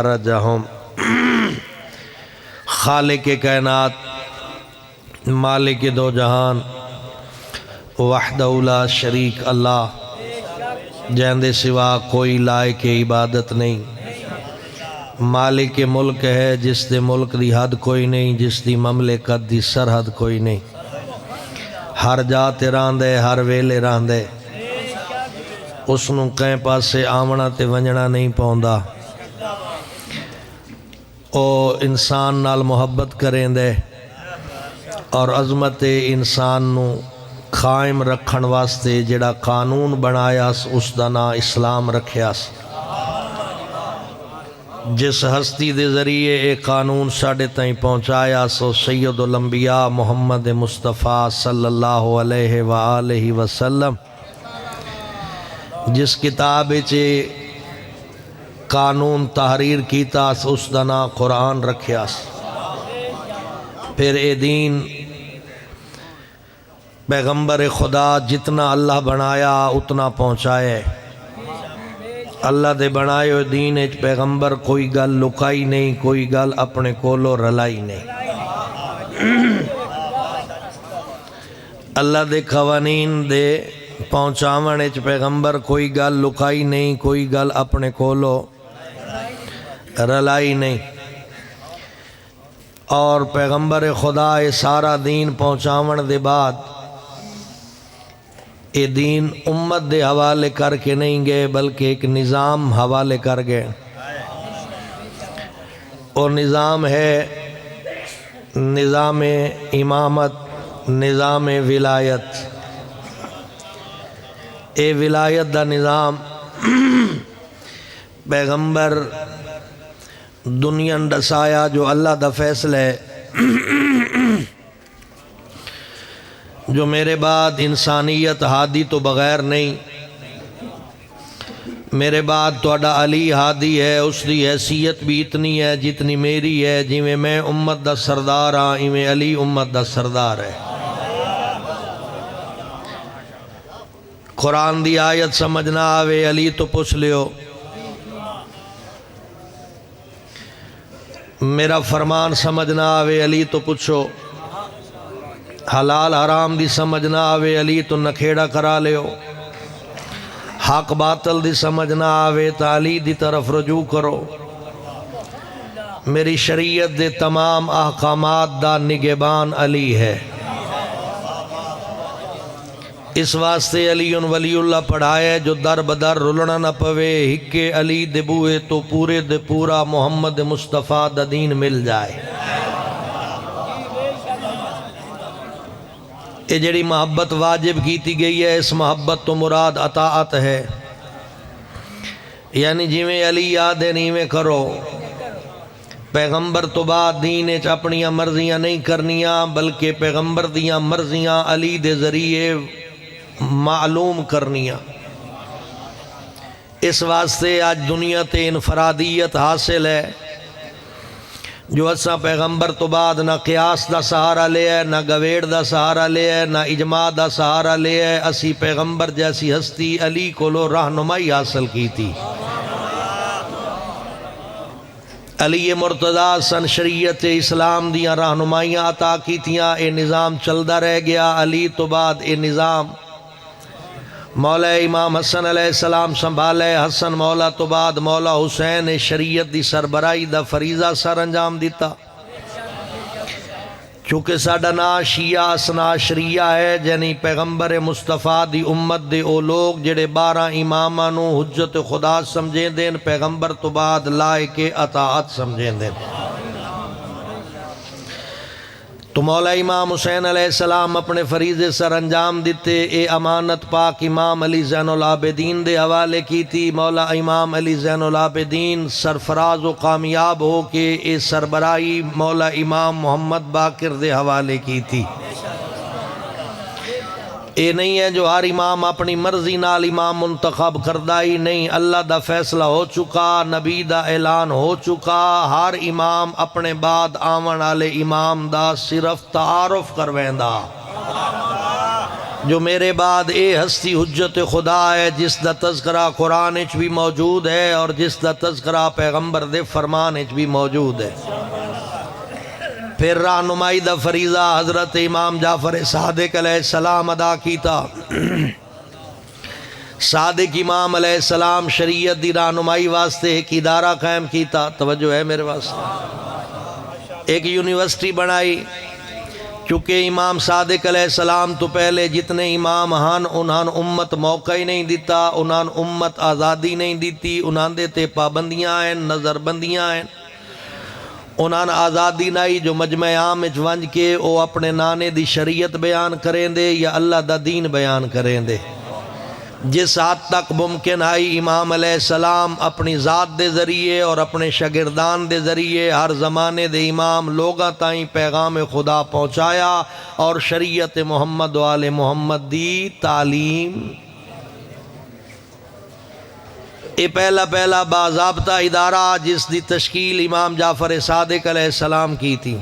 رجہم خالق کائنات مالک دو جہان وحدہ لا شریک اللہ جہندے سوا کوئی لائق عبادت نہیں، مالک ملک ہے جس دے ملک دی حد کوئی نہیں، جس دی مملکت دی سرحد کوئی نہیں، ہر جا تے راندے ہر ویلے راندے، اس نوں کہیں پاسے آونا تے ونجنا نہیں پوندا، او انسان نال محبت کریں دے اور عظمت انسان نو قائم رکھن واسطے جڑا قانون بنایا اس دا نام اسلام رکھیا، جس ہستی دے ذریعے اے قانون ساڑھے تائیں پہنچایا سو سید الانبیاء محمد مصطفیٰ صلی اللہ علیہ وآلہ وسلم، جس کتاب چے قانون تحریر کیتا اس دا نام قرآن رکھیا، پھر اے دین پیغمبر خدا جتنا اللہ بنایا اتنا پہنچائے، اللہ دے بنائے ہوئے دین اچ پیغمبر کوئی گل لکائی نہیں، کوئی گل اپنے کولو رلائی نہیں، اللہ دے قوانین دے پہنچاون اچ پیغمبر کوئی گل لکائی نہیں، کوئی گل اپنے کولو رلائی نہیں، اور پیغمبر خدا اے سارا دین پہنچاون دے بعد اے دین امت دے حوالے کر کے نہیں گئے بلکہ ایک نظام حوالے کر گئے، اور نظام ہے نظام امامت، نظام ولایت، اے ولایت دا نظام پیغمبر دنیا ڈسایا جو اللہ دا فیصلہ ہے، جو میرے بعد انسانیت ہادی تو بغیر نہیں، میرے بعد توڑا علی ہادی ہے، اس دی حیثیت بھی اتنی ہے جتنی میری ہے، جی میں امت دا سردار ہاں ایویں علی امت دا سردار ہے۔ قرآن دی آیت سمجھنا آوے علی تو پوچھ لیو، میرا فرمان سمجھنا آوے علی تو پوچھو، حلال حرام دی سمجھنا آوے علی تو نکھیڑا کرا لیو، حق باطل دی سمجھنا آوے تو علی دی طرف رجوع کرو، میری شریعت دے تمام احکامات دا نگہبان علی ہے، اس واسطے علی ولی اللہ پڑھائے جو در بدر رلنا نہ پوے، ہکے علی دے بوئے تو پورے دے پورا محمد مصطفیٰ دا دین مل جائے۔ یہ جڑی محبت واجب کیتی گئی ہے اس محبت تو مراد اطاعت ہے، یعنی جویں علی یاد ہے نیویں کرو، پیغمبر تو بعد دین اچ اپنیاں مرضیاں نہیں کرنیاں بلکہ پیغمبر دیاں مرضیاں علی دے ذریعے معلوم کرنیاں، اس واسطے آج دنیا تے انفرادیت حاصل ہے، جو اساں پیغمبر تو بعد نہ قیاس دا سہارا لے ہے، نہ گویڑ دا سہارا لے ہے، نہ اجماع دا سہارا لے ہے، اسی پیغمبر جیسی ہستی علی کو لو رہنمائی حاصل کی تھی، علی مرتضیٰ سن شریعت اسلام دیاں رہنمائیاں عطا کی تھیاں، اے نظام چلدا رہ گیا، علی تو بعد اے نظام مولا امام حسن علیہ السلام سنبھالے، حسن مولا تو بعد مولا حسین شریعت دی سربراہی دا فریضہ سر انجام دیتا، چونکہ ساڈا نام شیعہ اسنا شریعہ ہے، یعنی پیغمبر مصطفیٰ دی امت دے او لوگ جڑے 12 اماماں نو حجت خدا سمجھیں دین، پیغمبر تو بعد لائق اطاعت سمجھیں دین، تو مولا امام حسین علیہ السلام اپنے فریضے سر انجام دیتے، اے امانت پاک امام علی زین العابدین دے حوالے کی تھی، مولا امام علی زین العابدین سرفراز و کامیاب ہو کے اے سربراہی مولا امام محمد باقر دے حوالے کی تھی، اے نہیں ہے جو ہر امام اپنی مرضی نال امام منتخب کردہ ہی نہیں، اللہ دا فیصلہ ہو چکا، نبی دا اعلان ہو چکا، ہر امام اپنے بعد آون والے امام دا صرف تعارف کرویندا، جو میرے بعد اے ہستی حجت خدا ہے جس دا تذکرہ قرآن اچ بھی موجود ہے اور جس دا تذکرہ پیغمبر دے فرمان اچ بھی موجود ہے۔ پھر رہنمائی دا فریضہ حضرت امام جعفر صادق علیہ السلام ادا کیتا۔ صادق امام علیہ السلام شریعت دی رہنمائی واسطے ایک ادارہ قائم کیتا، توجہ ہے میرے واسطے، ایک یونیورسٹی بنائی، چونکہ امام صادق علیہ السلام تو پہلے جتنے امام ہن انہاں امت موقع ہی نہیں دیتا، انہاں امت آزادی نہیں دیتی، انہاں دے تے پابندیاں ہیں، نظر بندیاں ہیں، انہاں آزادی نہیں جو مجمع عام وچ ونج کے او اپنے نانے دی شریعت بیان کریں دے یا اللہ دا دین بیان کریں دے۔ جس حد تک ممکن ہے امام علیہ السلام اپنی ذات دے ذریعے اور اپنے شاگردان دے ذریعے ہر زمانے دے امام لوگاں تائیں پیغام خدا پہنچایا اور شریعت محمد و آل محمد دی تعلیم۔ یہ پہلا باضابطہ ادارہ جس دی تشکیل امام جعفر صادق علیہ السلام کی تھی۔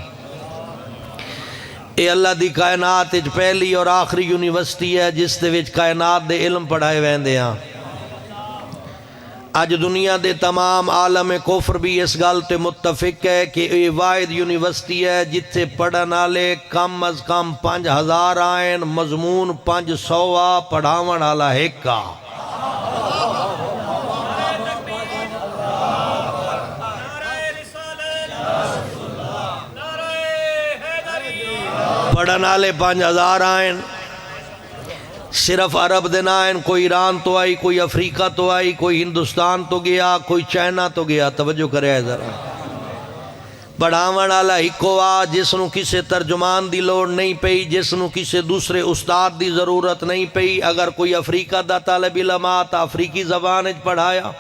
اے اللہ دی کائنات اچ پہلی اور آخری یونیورسٹی ہے جس دے وچ کائنات دے علم پڑھائے ویندے ہیں۔ اج دنیا دے تمام عالم کفر بھی اس گل تے متفق ہے کہ یہ واحد یونیورسٹی ہے جتھے پڑھن والے کم از کم 5000 آئین، مضمون 500 پڑھاون والا ایک آ۔ پڑھن والے 5000 آئین، صرف عرب دے نہ آئین، کوئی ایران تو آئی، کوئی افریقہ تو آئی، کوئی ہندوستان تو گیا، کوئی چائنا تو گیا، توجہ کرے ہے ذرا۔ پڑھاون والا ہکو آ جس نو کسے ترجمان دی لوڑ نہیں پئی، جس نو کسے دوسرے استاد دی ضرورت نہیں پئی۔ اگر کوئی افریقہ دا طالب علم آ تا افریقی زبان اچ پڑھایا،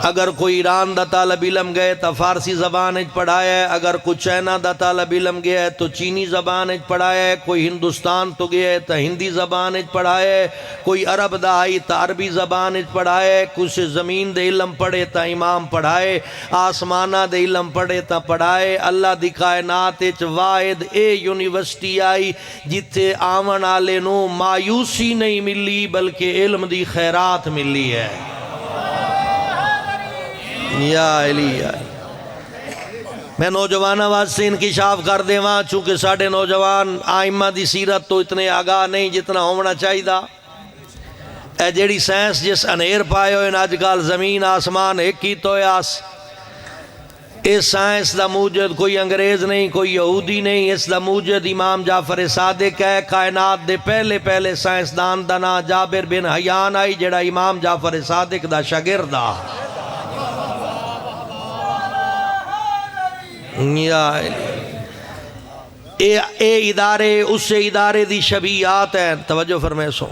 اگر کوئی ایران دا طالب علم گئے تو فارسی زبان اچ پڑھایا ہے، اگر کوئی چائنا دا طالب علم گیا ہے تو چینی زبان اچ پڑھایا ہے، کوئی ہندوستان تو گیا ہے تو ہندی زبان اچ پڑھایا ہے، کوئی عرب دا آئی تو عربی زبان اچ پڑھایا ہے، کچھ زمین دے علم پڑھے تا امام پڑھائے، آسمانہ دے علم پڑھے تا پڑھائے۔ اللہ دی کائنات اچ واحد اے یونیورسٹی آئی جتھے آون والے نو مایوسی نہیں ملی بلکہ علم دی خیرات ملی ہے۔ یا علی میں نوجوانہ واسطے انکشاف کر دے وہاں، چونکہ ساڑھے نوجوان آئمہ دی سیرت تو اتنے آگاہ نہیں جتنا ہونا چاہی دا۔ اے جیڑی سائنس جس انہیر پائے ہوئے آج کل زمین آسمان ایک ہی تو یاس، اس سائنس دا موجد کوئی انگریز نہیں، کوئی یہودی نہیں، اس دا موجد امام جعفر صادق ہے۔ کائنات دے پہلے سائنسدان دا نا جابر بن حیان آئی جڑا امام جعفر صادق دا شاگرد آ۔ اے ادارے اس ادارے دی شبیہات ہیں، توجہ فرمائے سو۔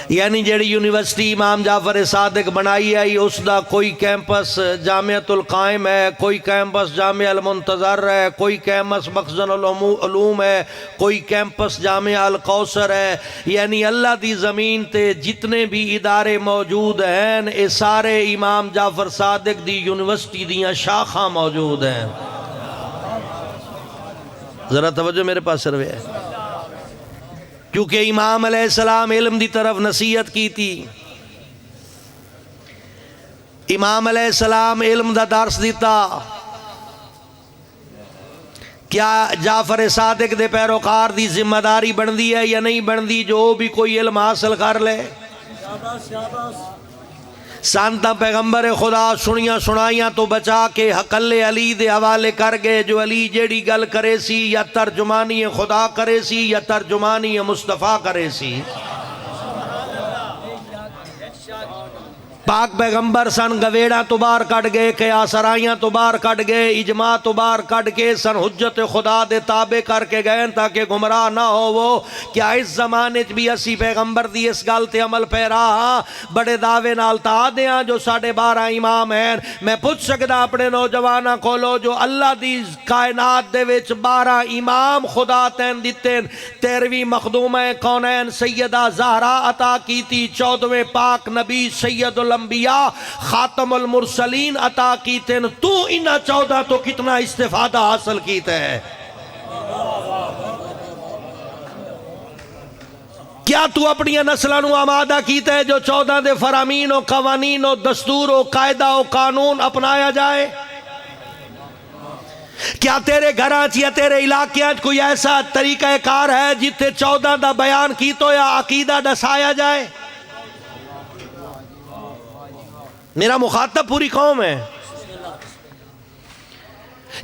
یعنی جیڑی یونیورسٹی امام جعفر صادق بنائی ہے اس دا کوئی کیمپس جامعۃ القائم ہے، کوئی کیمپس جامعہ المنتظر ہے، کوئی کیمپس مخزن العلوم ہے، کوئی کیمپس جامعہ القوثر ہے۔ یعنی اللہ دی زمین تے جتنے بھی ادارے موجود ہیں اے سارے امام جعفر صادق دی یونیورسٹی دیاں شاخاں موجود ہیں۔ ذرا توجہ میرے پاس سروے ہے، کیونکہ امام علیہ السلام علم دی طرف نصیحت کی تھی، امام علیہ السلام علم دا درس دیتا۔ کیا جعفر صادق دے پیروکار دی ذمہ داری بن دی ہے یا نہیں بن دی جو بھی کوئی علم حاصل کر لے؟ سانتا پیغمبر خدا سنیاں سنائیاں تو بچا کے حقل علی دے حوالے کر گئے، جو علی جیڑی گل کرے سی یا ترجمانی خدا کرے سی یا ترجمانی مصطفیٰ کرے سی۔ پاک پیغمبر سن گویڑا تو باہر کٹ گئے، قیاس آرائیاں تو باہر کٹ گئے، اجماع تو باہر کٹ کے سن حجت خدا دے تابع کر کے گئے تاکہ گمراہ نہ ہو وہ۔ کیا اس زمانے بھی اسی پیغمبر دی اس گل تے عمل پیرا ہاں؟ بڑے دعوے نال تا دیاں جو 12.5 امام ہیں۔ میں پوچھ سکدا اپنے نوجواناں کولو جو اللہ دی کائنات دے وچ 12 امام خدا تین دیتے، 13ویں مخدومہ کونین سیدہ زہرا عطا کی تھی، 14ویں پاک نبی سید الانبیاء خاتم المرسلین عطا کیتے، تو انہا 14 تو کتنا استفادہ حاصل کیتے ہیں؟ کیا تو اپنی نسلوں نو آمادہ کیتا ہے جو 14 دے فرامین و قوانین و دستور و قاعدہ و قانون اپنایا جائے؟ کیا تیرے گھراں یا تیرے علاقیاں کوئی ایسا طریقہ کار ہے جتے 14 دا بیان کیتو یا عقیدہ دسایا جائے؟ میرا مخاطب پوری قوم ہے.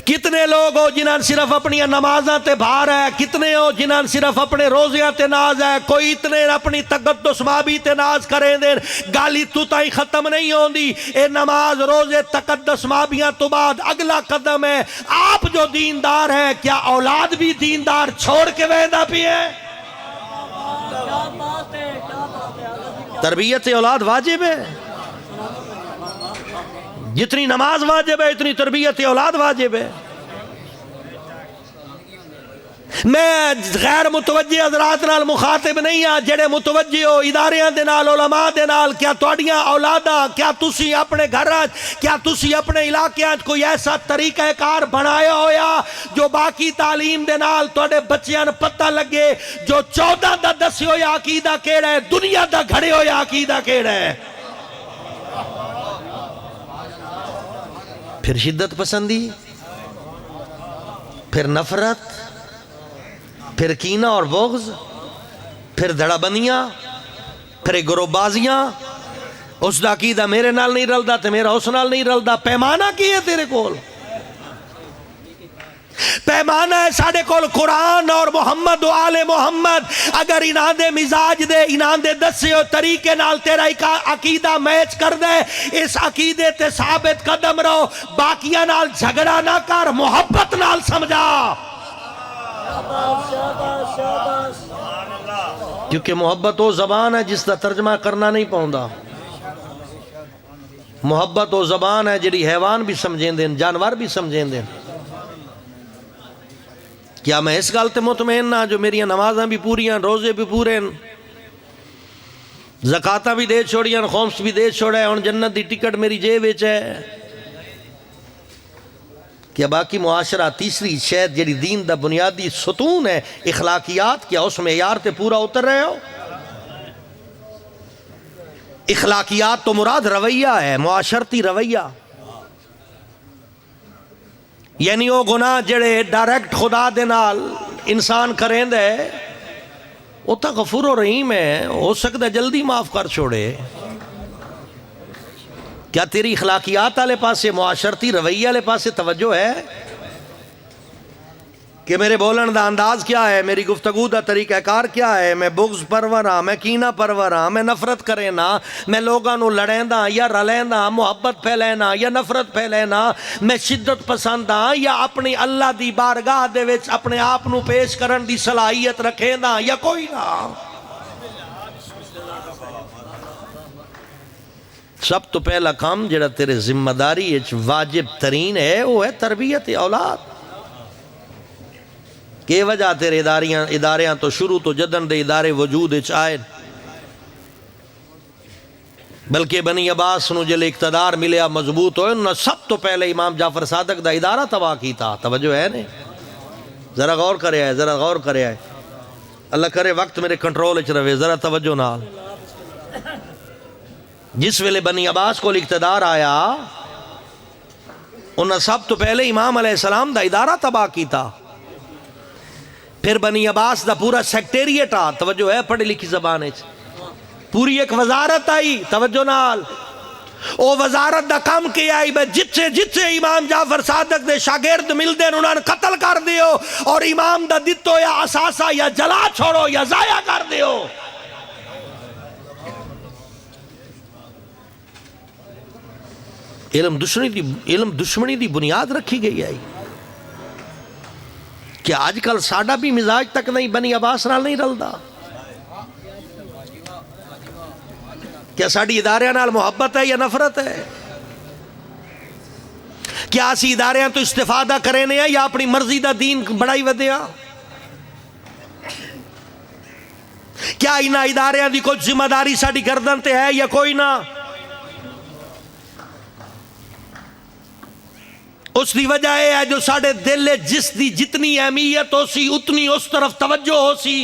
کتنے لوگ ہو جنہاں صرف اپنی نمازاں تے بھار ہے، کتنے ہو جنہاں صرف اپنے روزیاں تے ناز ہے، کوئی اتنے اپنی تقدس مابی تے ناز کریں دیں. گالی تو تائی ختم نہیں ہوندی. اے نماز روزے تقدس مابیاں تو بعد اگلا قدم ہے آپ جو دیندار ہیں کیا اولاد بھی دیندار چھوڑ کے ویندہ بھی ہے؟ تربیت اولاد واجب ہے. جتنی نماز واجب ہے اتنی تربیت اولاد واجب ہے. میں غیر متوجہ حضرات نال مخاطب نہیں ہاں، جڑے متوجہ ہو اداریاں دے نال علماء دے نال، کیا تواڈیاں اولاداں، کیا تسی اپنے گھراں، کیا تسی اپنے علاقیاں کوئی ایسا طریقہ کار بنایا ہویا جو باقی تعلیم دے نال تواڈے بچیاں پتہ لگے جو 14 دا دسے ہویا عقیدہ کیڑا ہے، دنیا دا گھڑے ہویا عقیدہ کیڑا ہے؟ پھر شدت پسندی، پھر نفرت، پھر کینہ اور بغض، پھر دھڑا بندیاں، پھر گروہ بازیاں. اس دا عقیدہ میرے نال نہیں رلدا تے میرا اس نال نہیں رلدا. پیمانہ کی ہے تیرے کول؟ پیمانہ ہے ساڑھے کول قرآن اور محمد و آل محمد. اگر انہاں دے مزاج دے، انہاں دے دسے ہو طریقے نال تیرا عقیدہ میچ کر دے، اس عقیدے تے ثابت قدم رہو. باقیاں نال جھگڑا نہ کر، محبت نال سمجھا. کیونکہ محبت وہ زبان ہے جس کا ترجمہ کرنا نہیں پاؤندا. محبت وہ زبان ہے جڑی حیوان بھی سمجھیں دیں، جانور بھی سمجھیں دیں. کیا میں اس گل تے مطمئن نہ جو میری نمازاں بھی پوریاں، روزے بھی پورے، زکاتاں بھی دے چھوڑیاں، خمس بھی دے چھوڑے، اور جنت دی ٹکٹ میری جیب وچ ہے؟ کیا باقی معاشرہ تیسری شاید جڑی دین دا بنیادی ستون ہے اخلاقیات، کیا اس معیار تے پورا اتر رہے ہو؟ اخلاقیات تو مراد رویہ ہے، معاشرتی رویہ. یعنی وہ گناہ جڑے ڈائریکٹ خدا دے نال انسان کریں دے، وہ تا غفور و رحیم ہے، ہو سکتا ہے جلدی معاف کر چھوڑے. کیا تیری اخلاقیات والے پاسے، معاشرتی رویہ والے پاسے توجہ ہے کہ میرے بولن دا انداز کیا ہے، میری گفتگو دا طریقہ کار کیا ہے؟ میں بغض پرور ہاں، میں کینہ پرور ہاں، میں نفرت کریں نا، میں لوگاں نو لڑیندہ یا رلیندہ، محبت پھیلینا یا نفرت پھیلینا، میں شدت پسند ہاں یا اپنی اللہ دی بارگاہ دے وچ اپنے آپ نو پیش کرن دی صلاحیت رکھیندہ یا کوئی نہ. سب تو پہلا کام جڑا تیرے ذمہ داری واجب ترین ہے وہ ہے تربیت اولاد. کہ وجہ تیرے اداریاں تو شروع تو جدن دے ادارے وجود آئے، بلکہ بنی عباس نو جلے اقتدار ملیا مضبوط ہوئے، انہوں نے سب تو پہلے امام جعفر صادق دا ادارہ تباہ کی تھا. توجہ ہے نہیں؟ ذرا غور کرے آئے، ذرا غور کرے آئے. اللہ کرے وقت میرے کنٹرول اچ رہے، ذرا توجہ نال. جس ویلے بنی عباس کو اقتدار آیا، انہوں نے سب تو پہلے امام علیہ السلام دا ادارہ تباہ کی تھا. پھر بنی عباس دا پورا سیکٹریٹ آ، توجہ ہے پڑھی لکھی زبان ہے، پوری ایک وزارت آئی. توجہ نال او وزارت دا کام کیا آئی بے جتھے امام جعفر صادق دے شاگرد مل دے انہوں نے قتل کر دیو، اور امام دا دتو یا اساسا یا جلا چھوڑو یا ضائع کر دیو. علم دشمنی دی بنیاد رکھی گئی ہے. کیا آج کل ساڑھا بھی مزاج تک نہیں بنی عباس نال نہیں رلدا؟ کیا ساڑھی اداریاں نال محبت ہے یا نفرت ہے؟ کیا اسی اداریاں تو استفادہ کرنے ہیں یا اپنی مرضی دا دین بڑھائی ودیا؟ کیا انہاں اداریاں دی کوئی ذمہ داری ساڑھی گردن تے ہے یا کوئی نہ؟ اس دی وجہ ہے جو ساڑھے دل جس دی جتنی اہمیت ہو سی اتنی اس طرف توجہ ہو سی.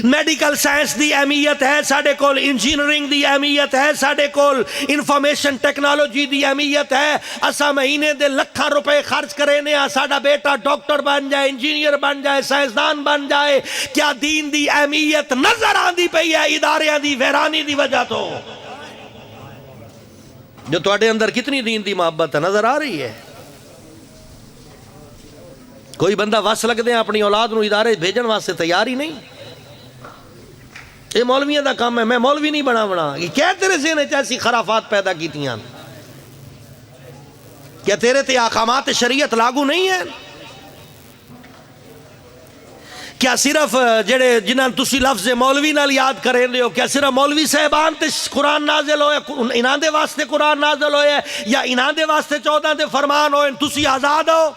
میڈیکل سائنس دی اہمیت ہے ساڈے کول، انجینئرنگ دی اہمیت ہے ساڈے کول، انفارمیشن ٹیکنالوجی دی اہمیت ہے. اسا مہینے دے لکھاں روپے خرچ کرینے ہاں ساڈا بیٹا ڈاکٹر بن جائے، انجینئر بن جائے، سائنسدان بن جائے. کیا دین دی اہمیت نظر آندی پئی ہے اداریاں دی ویرانی دی وجہ تو؟ جو تواڈے اندر کتنی دین دی محبت ہے نظر آ رہی ہے. کوئی بندہ وس لگدے اپنی اولاد نو ادارے بھیجن واسطے تیار ہی نہیں. یہ مولویوں دا کام ہے، میں مولوی نہیں بنا. یہ کیا تیرے ذہن وچ ایسی خرافات پیدا کیتیاں؟ کیا تیرے تے احکامات شریعت لاگو نہیں ہیں؟ کیا صرف جڑے جنہاں تسی لفظ مولوی نال یاد کریں دے ہو، کیا صرف مولوی صاحبان تے قرآن نازل ہوئے، انہاں دے واسطے قرآن نازل ہوئے یا انہاں دے واسطے 14 دے فرمان ہوئے، تسی آزاد ہو؟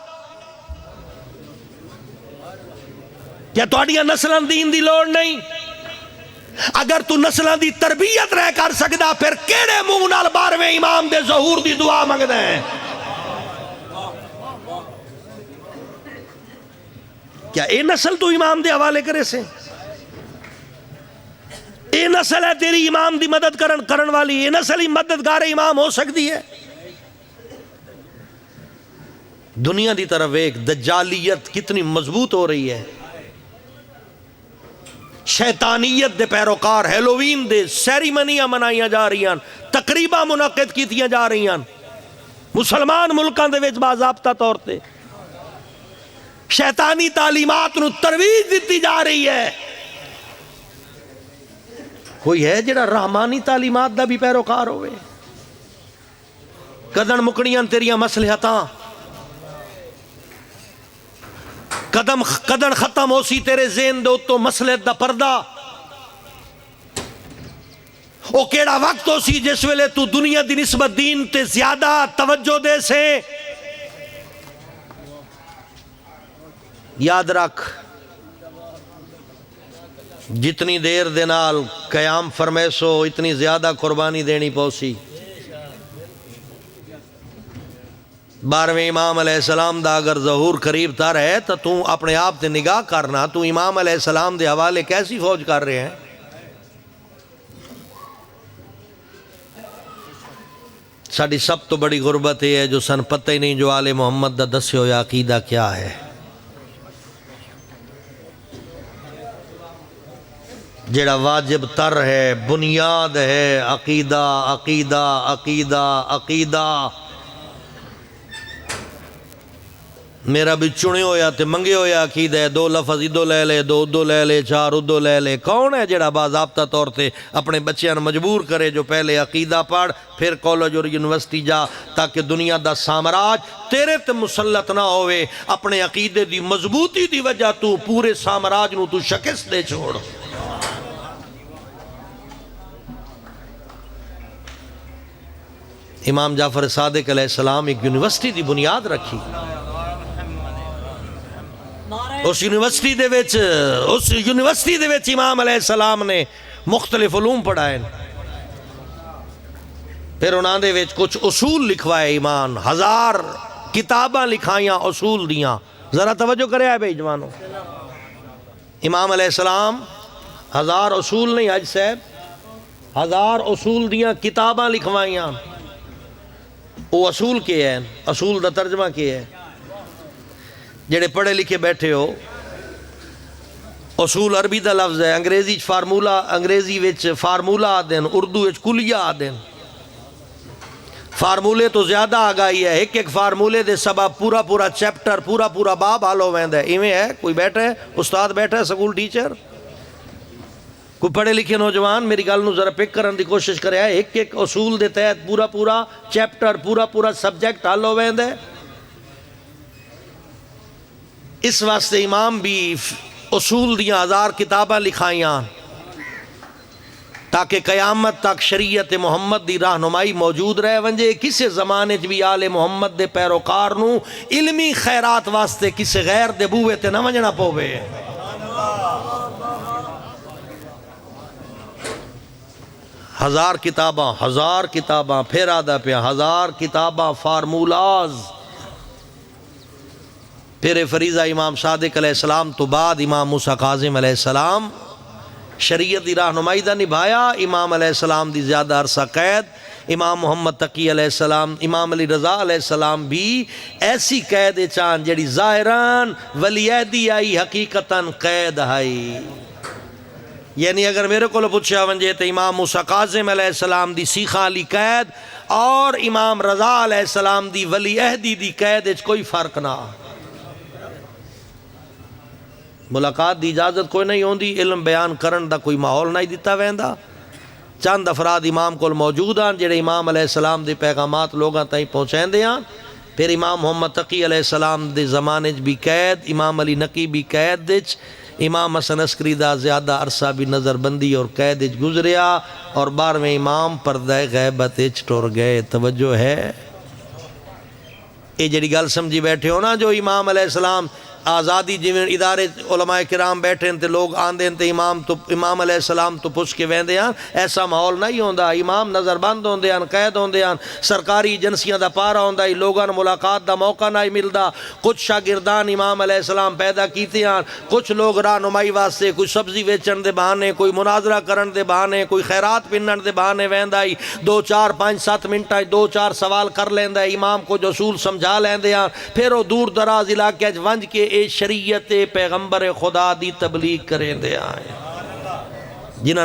کیا تواڈیاں نسلاں دین دی لوڑ نہیں؟ اگر تو نسلاں دی تربیت رہ کر سکدا پھر کیڑے منہ نال 12ویں امام دے ظہور دی دعا منگدا ہے؟ کیا اے نسل تو امام دے حوالے کرے سے؟ اے نسل ہے تیری امام دی مدد کرن والی؟ اے نسل ہی مددگار امام ہو سکتی ہے؟ دنیا دی طرف ایک دجالیت کتنی مضبوط ہو رہی ہے. شیطانیت دے پیروکار ہیلووین دے سیریمنیاں منائیاں جا رہی ہیں، تقریباں منعقد کیتیاں جا رہی ہیں مسلمان ملکاں دے وچ باضابطہ طور تے. شیطانی تعلیمات نو ترویج دیتی جا رہی ہے. کوئی ہے جڑا رحمانی تعلیمات دا بھی پیروکار ہوئے؟ کدن مکڑیاں تیریاں مصلحتاں، کدن ختم ہو سی تیرے ذہن دے اتوں مصلحت دا پردہ. او کیڑا وقت ہو سی جس ویلے تو دنیا دی نسبت دین تے زیادہ توجہ دے سے؟ یاد رکھ جتنی دیر دے نال قیام فرمیسو اتنی زیادہ قربانی دینی پوسی. 12ویں امام علیہ السلام دا اگر ظہور قریب تر ہے تو تو اپنے آپ تے نگاہ کرنا، تو امام علیہ السلام دے حوالے کیسی فوج کر رہے ہیں؟ ساڑی سب تو بڑی غربت یہ ہے جو سن پتہ ہی نہیں جو آل محمد دا دسے ہویا عقیدہ کیا ہے. جیڑا واجب تر ہے، بنیاد ہے، عقیدہ عقیدہ عقیدہ عقیدہ. میرا بھی چنے ہویا تے منگے ہویا عقیدہ ہے، 2 لفظ ادو لے لے، 2 ادو لے لے، 4 ادو لے لے. کون ہے جڑا باضابطہ طور تے اپنے بچیاں مجبور کرے جو پہلے عقیدہ پڑھ پھر کالج اور یونیورسٹی جا، تاکہ دنیا دا سامراج تیرے تے مسلط نہ ہوئے. اپنے عقیدے دی مضبوطی دی وجہ تو پورے سامراج نو تو شکست دے چھوڑ. امام جعفر صادق علیہ السلام ایک یونیورسٹی دی بنیاد رکھی. اس یونیورسٹی دے وچ امام علیہ السلام نے مختلف علوم پڑھائے. پھر انہاں دے وچ کچھ اصول لکھوائے. ایمان 1000 کتاباں لکھائیاں اصول دیاں. ذرا توجہ کرے آئے بھائی جوانوں. امام علیہ السلام 1000 اصول نہیں حج صاحب، 1000 اصول دیاں کتاباں لکھوائیاں. وہ اصول کے ہیں، اصول دا ترجمہ کے ہے. جڑے پڑھے لکھے بیٹھے ہو، اصول عربی دا لفظ ہے، انگریزی فارمولا، انگریزی وچ فارمولا آدن، اردو وچ کلیہ آدن. فارمولے تو زیادہ آگائی ہے، ایک فارمولے دے سبب پورا چیپٹر پورا باب حل ہو ویندا ہے. ایویں ہے کوئی بیٹھا ہے استاد بیٹھا ہے سکول ٹیچر، کوئی پڑھے لکھے نوجوان میری گل نو ذرا پک کرن دی کوشش کرے. ایک اصول دے تحت پورا چیپٹر پورا سبجیکٹ حل ہو ویندا ہے. اس واسطے امام بھی اصول دیاں 1000 کتاباں لکھائیاں تاکہ قیامت تک شریعت محمد دی رہنمائی موجود رہ ونجے. کسے زمانے بھی آل محمد دے پیروکار نو علمی خیرات واسطے کسے غیر دے بوئے تے نہ ونجنا پوے. ہزار کتاباں پھر آدھا پیا 1000 کتاباں فارمولاز. پھر فریضہ امام صادق علیہ السلام تو بعد امام موسیٰ کاظم علیہ السلام شریعت دی رہنمائی دا نبھایا امام علیہ السلام دی زیادہ عرصہ قید امام محمد تقی علیہ السلام امام علی رضا علیہ السلام بھی ایسی قید چاند جڑی ظاہراً ولی عہدی آئی حقیقتاً قید آئی یعنی اگر میرے کو پوچھا ونجے تو امام موسیٰ کاظم علیہ السلام دی سیخاں علی قید اور امام رضا علیہ السلام دی ولی عہدی دی قید اچ کوئی فرق نہ ملاقات دی اجازت کوئی نہیں ہوندی علم بیان کرن دا کوئی ماحول نہیں دیتا ویندا چند افراد امام کو موجود ہیں جڑے امام علیہ السلام دے پیغامات لوگاں تائیں پہنچائیں دے ہیں پھر امام محمد تقی علیہ السلام دے زمانے بھی قید امام علی نقی بھی قید دچ امام حسن عسکری دا زیادہ عرصہ بھی نظر بندی اور قید اچ گزریا اور 12ویں امام پردہ غیبت اچ ٹر گئے توجہ ہے یہ جڑی گل سمجھی بیٹھے ہو نا جو امام علیہ السلام آزادی جویں ادارے علماء کرام بیٹھے ہیں تے لوگ آندے ہیں تے امام علیہ السلام تو پوچھ کے ویندے ہیں ایسا ماحول نہیں ہوندا امام نظر بند ہوندے ہیں قید ہوندے ہیں سرکاری ایجنسیاں دا پارا ہوندا ہے لوگاں ملاقات دا موقع نہیں ملدا کچھ شاگردان امام علیہ السلام پیدا کیتے ہیں کچھ لوگ رہنمائی واسطے کوئی سبزی ویچن دے بہانے کوئی مناظرہ کرن دے بہانے کوئی خیرات پنن دے بہانے ویندا ہے 2 4 5 7 منٹ 2 4 سوال کر لیندا ہے امام کو جو اصول سمجھا لیندے ہیں پھر وہ دور دراز علاقے وچ ونج کے اے شریعت پیغمبر خدا دی تبلیغ کریں دے آئیں جنہاں